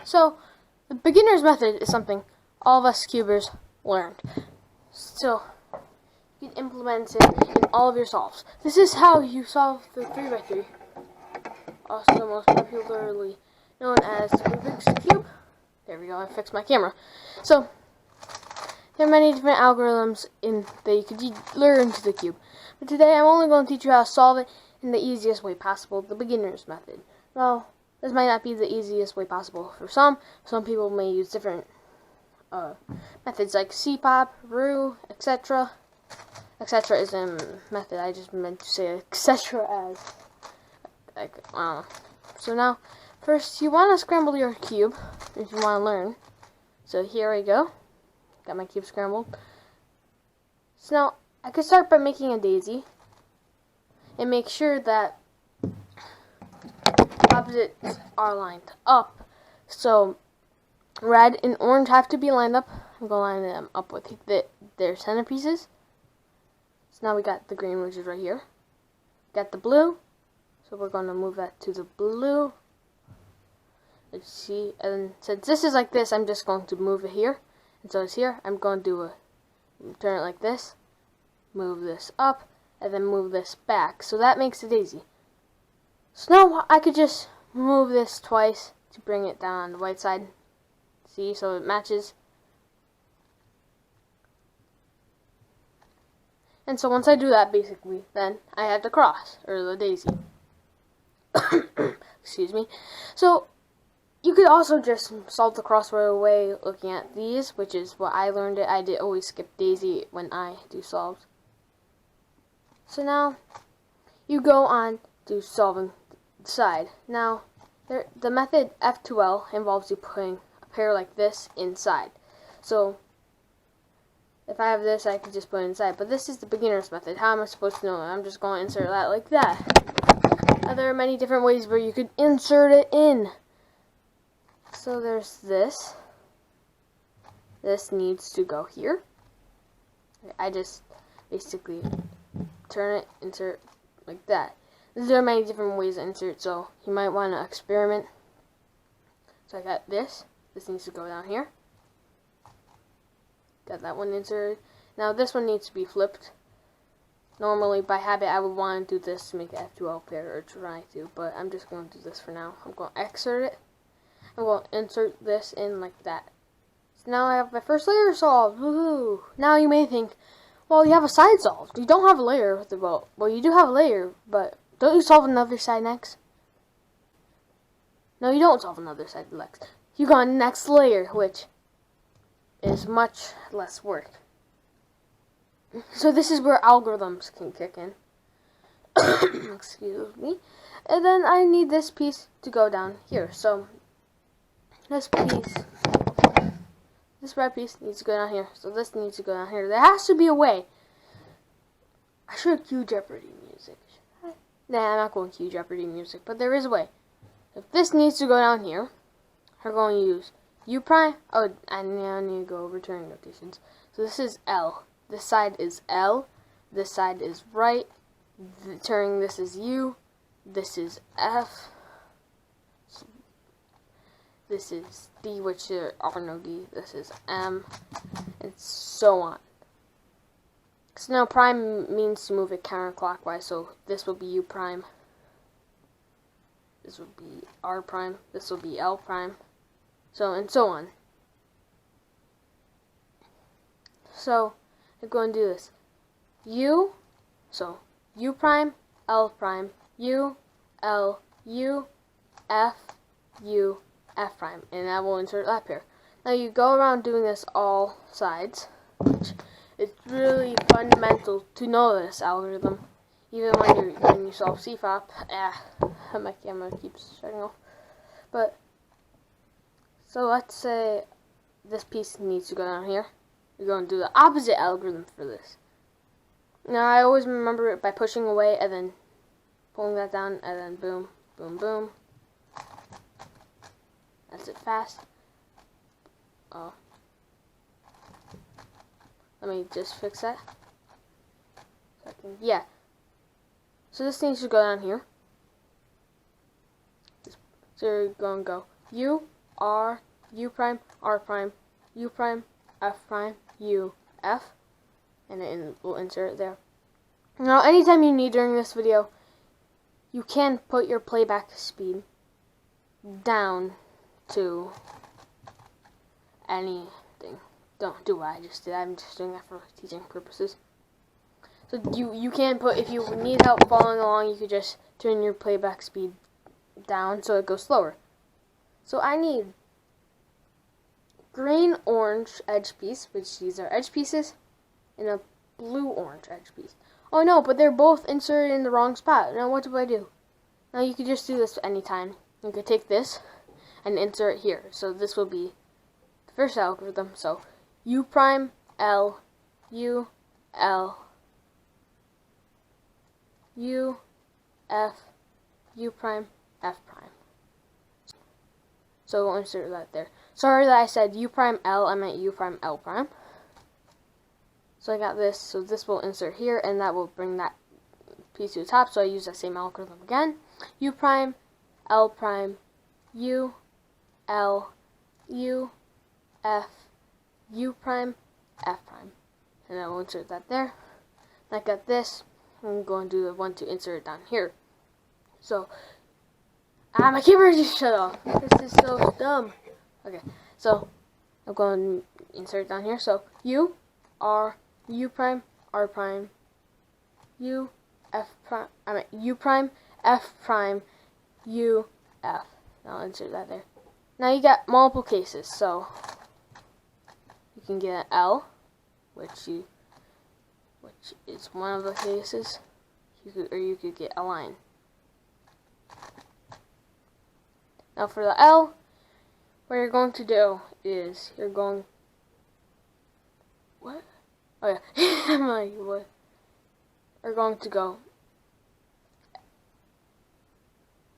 So, the beginner's method is something all of us cubers learned. So, you can implement it in all of your solves. This is how you solve the 3x3, also most popularly known as the Rubik's Cube. There we go, I fixed my camera. So, there are many different algorithms that you could learn to the cube. But today I'm only going to teach you how to solve it in the easiest way possible, the beginner's method. Now, this might not be the easiest way possible for some. Some people may use different methods like CPOP, RU, etc. Etc. is a method. I just meant to say etc. as like, I don't know. So now, first you want to scramble your cube if you want to learn. So here we go. Got my cube scrambled. So now I could start by making a daisy and make sure that opposites are lined up. So red and orange have to be lined up. I'm going to line them up with their centerpieces. So now we got the green, which is right here. Got the blue. So we're going to move that to the blue. Let's see. And since this is like this, I'm just going to move it here. And so it's here. I'm going to turn it like this. Move this up. And then move this back. So that makes a daisy. So now I could just move this twice to bring it down on the white side. See, so it matches. And so once I do that, basically, then I have the cross, or the daisy. Excuse me. So you could also just solve the cross right away looking at these, which is what I learned it. I did always skip daisy when I do solves. So now you go on to solving the side. Now the method F2L involves you putting a pair like this inside. So if I have this, I can just put it inside. But this is the beginner's method. How am I supposed to know it? I'm just going to insert that like that. Now, there are many different ways where you could insert it in. So there's this. This needs to go here. I just basically turn it, insert like that. There are many different ways to insert, so you might want to experiment. So I got this. This needs to go down here. Got that one inserted. Now this one needs to be flipped. Normally, by habit, I would want to do this to make it F2L pair, or try to, but I'm just going to do this for now. I'm going to exert it. I'm going to insert this in like that. So now I have my first layer solved. Woohoo! Now you may think, well, you have a side solved. You don't have a layer with the boat. Well, you do have a layer, but don't you solve another side next? No, you don't solve another side next. You go on the next layer, which is much less work. So this is where algorithms can kick in. Excuse me. And then I need this piece to go down here. So this red piece needs to go down here. So this needs to go down here. There has to be a way. I should have cue Jeopardy music. Nah, I'm not going to cue Jeopardy music, but there is a way. If this needs to go down here, we're going to use U prime. Oh, I now need to go over turning notations. So this is L. This side is L. This side is right. Turning this is U. This is F. This is D, which there are no D. This is M. And so on. So now prime means to move it counterclockwise. So this will be U prime. This will be R prime. This will be L prime. So, and so on. So, I'm going to do this. U, so U prime, L prime, U, L, U, F, U, F prime. And I will insert that pair. Now you go around doing this all sides, which is really fundamental to know this algorithm. Even when you solve CFOP. My camera keeps shutting off. But so let's say this piece needs to go down here. You're going to do the opposite algorithm for this. Now I always remember it by pushing away and then pulling that down and then boom, boom, boom. That's it fast. Oh. Let me just fix that. Yeah. So this needs to go down here. So you're going to go U, R, U prime, R prime, U prime, F prime, U, F, and then we'll insert it there. Now, anytime you need during this video, you can put your playback speed down to anything. Don't do what I just did. I'm just doing that for teaching purposes. So you can put, if you need help following along, you could just turn your playback speed down so it goes slower. So I need green orange edge piece, which these are edge pieces, and a blue orange edge piece. Oh no, but they're both inserted in the wrong spot. Now what do I do? Now you could just do this anytime. You could take this and insert it here. So this will be the first algorithm. So U prime L, U, L, U, F, U prime, F prime. So we'll insert that there. Sorry that I said U prime L, I meant U prime L prime. So I got this, so this will insert here, and that will bring that piece to the top, so I use that same algorithm again. U prime, L prime, U, L, U, F, U prime, F prime. And I will insert that there. And I got this, I'm going to do the one to insert it down here. So, my camera just shut off. This is so dumb. Okay, so I'm going to insert it down here. So, U, R, U prime, R prime, U, F prime, U prime, F prime, U, F. Now I'll insert that there. Now you got multiple cases, so you can get an L, which is one of the cases, or you could get a line. Now for the L, what you're going to do is you're going, what? Oh yeah, I'm like, what? We're going to go,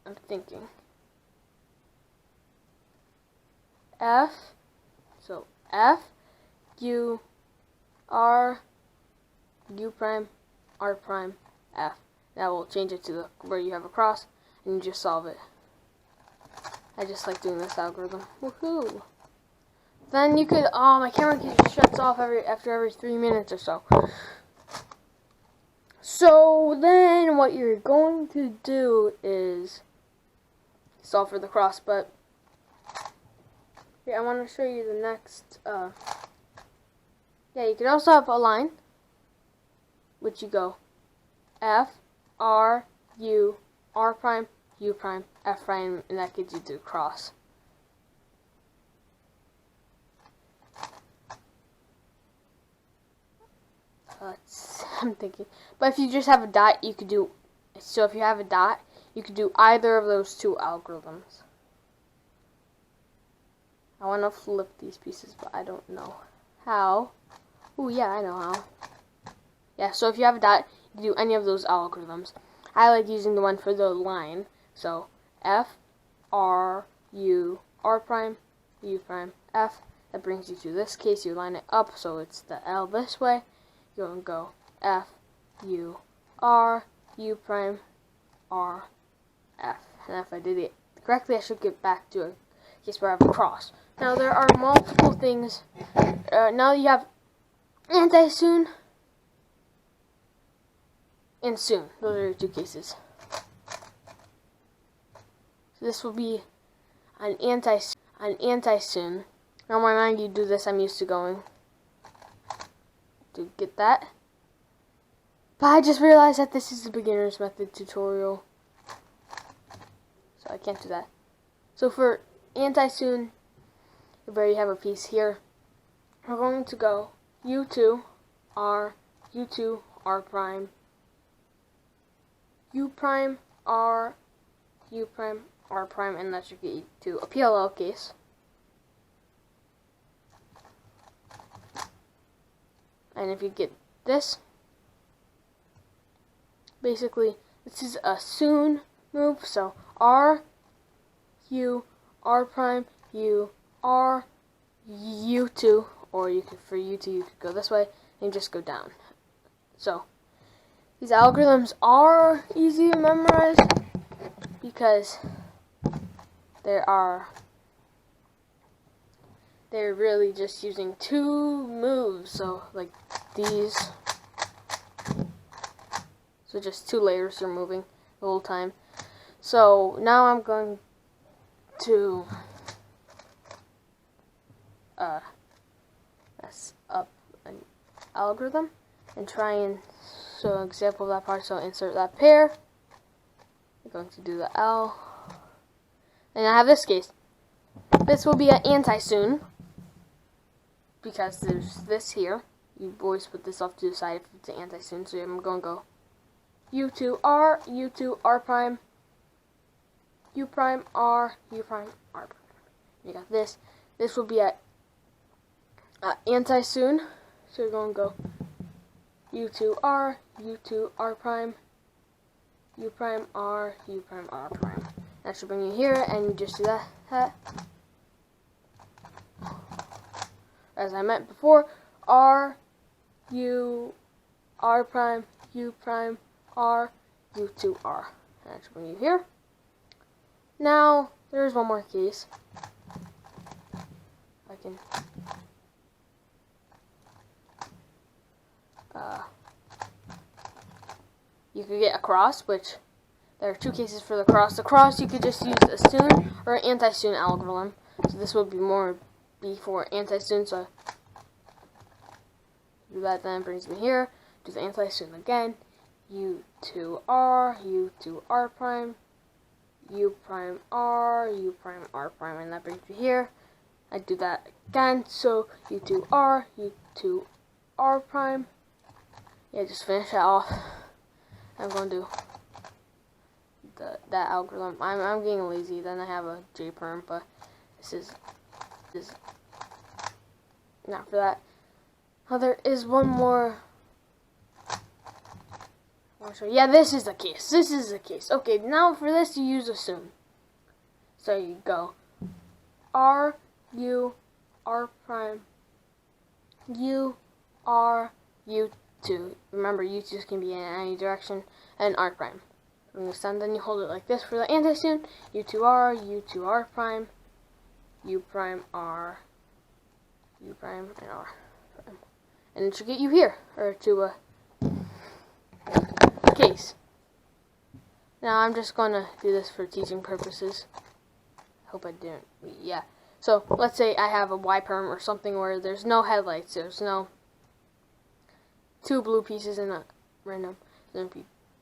I'm thinking, F, so F, U, R, U prime, R prime, F. That will change it to the where you have a cross, and you just solve it. I just like doing this algorithm. Woohoo! Then you could, oh, my camera just shuts off after every 3 minutes or so. So then what you're going to do is solve for the cross, but yeah, I want to show you the next, yeah, you could also have a line, which you go F, R, U, R prime, U prime, F prime, and that gets you to cross. I'm thinking. But if you just have a dot, you could do, so if you have a dot, you could do either of those two algorithms. I want to flip these pieces, but I don't know how. Ooh, yeah, I know how. Yeah, so if you have a dot, you can do any of those algorithms. I like using the one for the line. So F, R, U, R prime, U prime, F. That brings you to this case. You line it up, so it's the L this way. You're going to go F, U, R, U prime, R, F. And if I did it correctly, I should get back to a case where I have a cross. Now there are multiple things. Now you have anti-soon and soon. Those are your two cases. So this will be an anti-soon. Now my mind, you do this. I'm used to going to get that. But I just realized that this is a beginner's method tutorial, so I can't do that. So for anti-soon, where you have a piece here, we're going to go U2, R, U2, R prime, U prime, R, U prime, R prime, and that should get you to a PLL case. And if you get this, basically, this is a soon move, so R, U, R prime, U, R, U2, or you could, for U2, you could go this way, and just go down. So, these algorithms are easy to memorize, because there are they're really just using two moves, so like these. So just two layers are moving the whole time. So now I'm going to mess up an algorithm and try and show an example of that part. So insert that pair. I'm going to do the L. And I have this case. This will be an anti-soon because there's this here. You always put this off to the side if it's an anti-soon. So I'm going to go U2R, U2R prime, U prime R, U prime R prime. You got this. This will be a anti-soon. So you're going to go U2R, U2R prime, U prime R, U prime R prime. That should bring you here, and you just do that. As I meant before, R, U, R prime, U prime, R, U2R. That should bring you here. Now, there's one more case. I can you could get a cross, which there are two cases for the cross. The cross you could just use a soon or an anti-soon algorithm. So this would be for anti-soon. So do that, then it brings me here. Do the anti-soon again. U2R, U2R prime, U prime R, U prime R prime, and that brings me here. I do that again. So U2R, U2R prime. Yeah, just finish that off. I'm going to do that algorithm. I'm getting lazy. Then I have a J perm, but this is not for that. Oh, there is one more. Yeah, this is the case. This is the case. Okay, now for this you use a soon. So you go R, U, R prime, U, R, U2. Remember, U2 can be in any direction, and R prime. From the sun, then you hold it like this for the anti-soon. U2R, U2R prime, U prime R, U prime, and R prime. And it should get you here, or to a case. Now I'm just gonna do this for teaching purposes. Hope I didn't. Yeah. So let's say I have a Y perm or something where there's no headlights. There's no two blue pieces in a random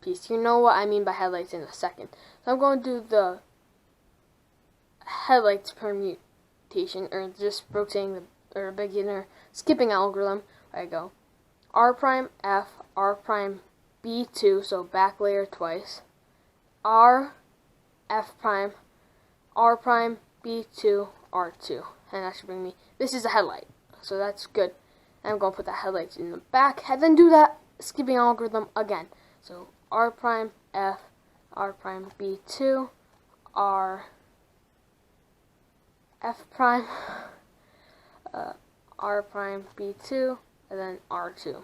piece. You know what I mean by headlights in a second. So I'm going to do the headlights permutation, or just rotating or beginner skipping algorithm. I go R prime F, R prime B2, so back layer twice, R, F prime, R prime, B2, R2. And that should bring me, this is a headlight, so that's good. And I'm going to put the headlights in the back, and then do that skipping algorithm again. So R prime, F, R prime, B2, R, F prime, R prime, B2, and then R2.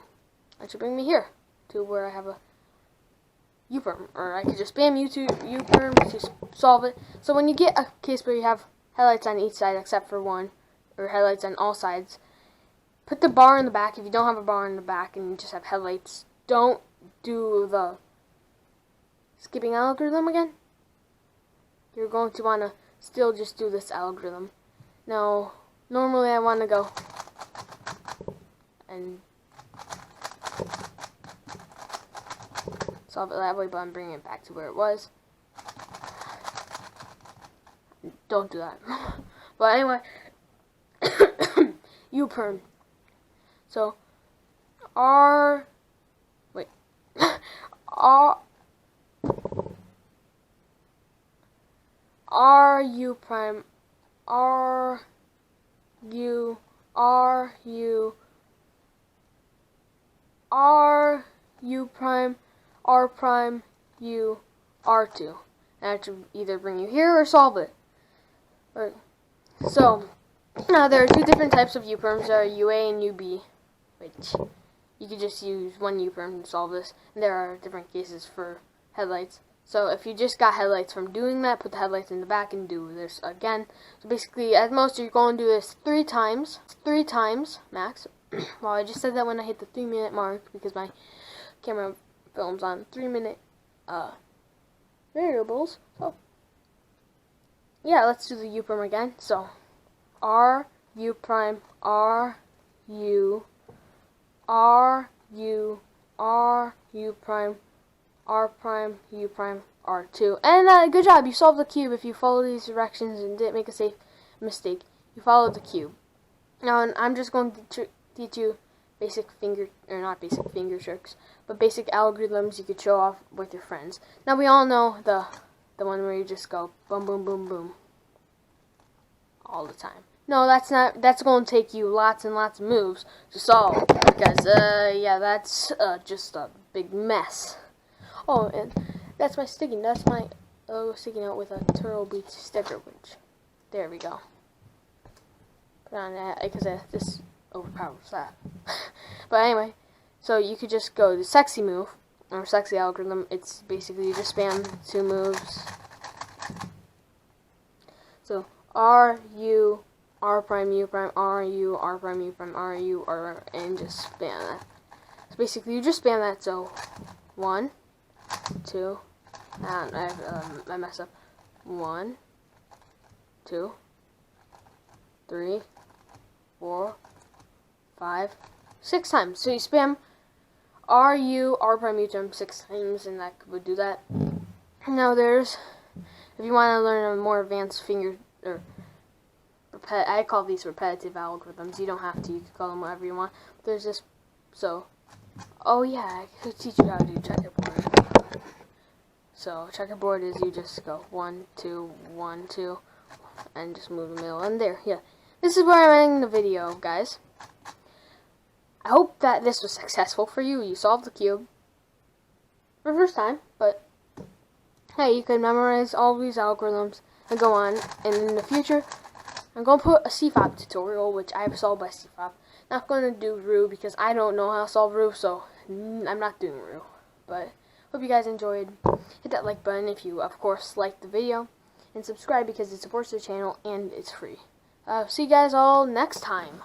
That should bring me here to where I have a U-perm, or I could just spam U-perm to solve it. So when you get a case where you have headlights on each side except for one, or headlights on all sides, put the bar in the back. If you don't have a bar in the back and you just have headlights, don't do the skipping algorithm again. You're going to want to still just do this algorithm. Now, normally I want to go and solve it that way, but I'm bringing it back to where it was. Don't do that. But anyway, U-perm. So, R U prime, R U, R U, R U prime, R prime, U, R2. And that should either bring you here or solve it. Right. So, now there are two different types of U-perms. There are UA and UB, which you could just use one U-perm to solve this. And there are different cases for headlights. So if you just got headlights from doing that, put the headlights in the back and do this again. So basically, at most, you're going to do this 3 times max. Well, I just said that when I hit the 3-minute mark because my camera films on 3-minute variables. So yeah, let's do the U prime again. So R U prime R U R U R U prime R prime U prime R2. And good job, you solved the cube if you follow these directions and didn't make a safe mistake. You followed the cube. Now I'm just going to teach you basic not basic finger tricks, but basic algorithms you could show off with your friends. Now we all know the one where you just go boom boom boom boom all the time. No, that's going to take you lots and lots of moves to solve because yeah, that's just a big mess. Oh, and that's my sticking. That's my logo sticking out with a Turtle Beach sticker, which there we go. Put on that because this overpowers that. But anyway, so you could just go to sexy move or sexy algorithm. It's basically you just spam 2 moves. So R U R prime U prime R U R prime U prime R U R and just spam that. So basically you just spam that. So 1, 2, and I mess up. 1, 2, 3, 4, 5, 6 times. So you spam R U R prime U prime 6 times, and that would do that. Now if you want to learn a more advanced I call these repetitive algorithms. You don't have to. You can call them whatever you want. There's this. So, oh yeah, I could teach you how to do checkerboard. So checkerboard is you just go 1, 2, 1, 2, and just move the middle. And there, yeah. This is where I'm ending the video, guys. I hope that this was successful for you. You solved the cube for the first time, but hey, you can memorize all these algorithms and go on. And in the future, I'm going to put a CFOP tutorial, which I have solved by CFOP. Not going to do Ru because I don't know how to solve Ru, so I'm not doing Ru. But hope you guys enjoyed. Hit that like button if you, of course, liked the video. And subscribe because it supports the channel and it's free. See you guys all next time.